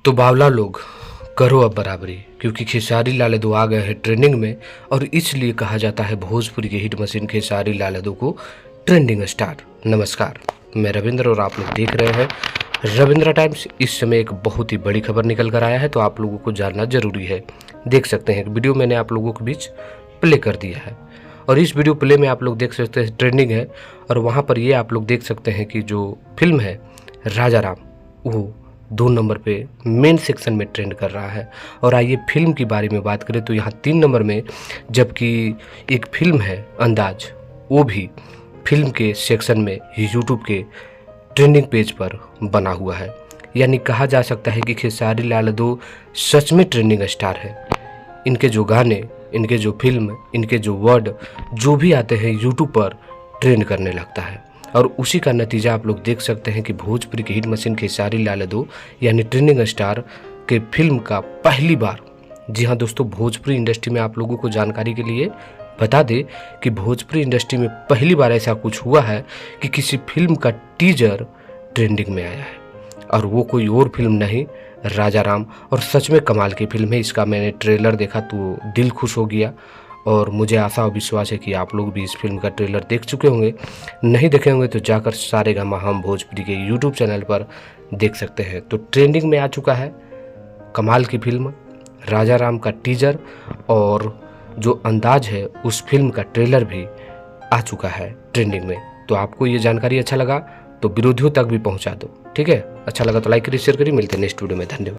तो बावला लोग करो अब बराबरी, क्योंकि खेसारी लाल यादव आ गए हैं ट्रेंडिंग में। और इसलिए कहा जाता है भोजपुरी के हिट मशीन खेसारी लाल यादव को ट्रेंडिंग स्टार। नमस्कार, मैं रविंद्र और आप लोग देख रहे हैं रविंद्र टाइम्स। इस समय एक बहुत ही बड़ी खबर निकल कर आया है, तो आप लोगों को जानना जरूरी है। देख सकते हैं वीडियो मैंने आप लोगों के बीच प्ले कर दिया है, और इस वीडियो प्ले में आप लोग देख सकते हैं ट्रेंडिंग है। और वहाँ पर ये आप लोग देख सकते हैं कि जो फिल्म है राजा राम, वो 2 नंबर पे मेन सेक्शन में ट्रेंड कर रहा है। और आइए फिल्म के बारे में बात करें तो यहाँ 3 नंबर में, जबकि एक फिल्म है अंदाज, वो भी फिल्म के सेक्शन में यूट्यूब के ट्रेंडिंग पेज पर बना हुआ है। यानी कहा जा सकता है कि खेसारी लाल यादव सच में ट्रेंडिंग स्टार है। इनके जो गाने, इनके जो फिल्म, इनके जो वर्ड जो भी आते हैं यूट्यूब पर ट्रेंड करने लगता है। और उसी का नतीजा आप लोग देख सकते हैं कि भोजपुरी की हिट मशीन खेसारी लाल यादव यानी ट्रेंडिंग स्टार के फिल्म का पहली बार, जी हाँ दोस्तों, भोजपुरी इंडस्ट्री में आप लोगों को जानकारी के लिए बता दें कि भोजपुरी इंडस्ट्री में पहली बार ऐसा कुछ हुआ है कि किसी फिल्म का टीजर ट्रेंडिंग में आया है। और वो कोई और फिल्म नहीं, राजा राम। और सच में कमाल की फिल्म है। इसका मैंने ट्रेलर देखा तो दिल खुश हो गया, और मुझे आशा और विश्वास है कि आप लोग भी इस फिल्म का ट्रेलर देख चुके होंगे। नहीं देखे होंगे तो जाकर सारेगामा हम भोजपुरी के यूट्यूब चैनल पर देख सकते हैं। तो ट्रेंडिंग में आ चुका है कमाल की फिल्म राजा राम का टीजर, और जो अंदाज है उस फिल्म का ट्रेलर भी आ चुका है ट्रेंडिंग में। तो आपको ये जानकारी अच्छा लगा तो विरोधियों तक भी पहुंचा दो, ठीक है। अच्छा लगा तो लाइक करिए, शेयर करिए। मिलते हैं नेक्स्ट वीडियो में। धन्यवाद।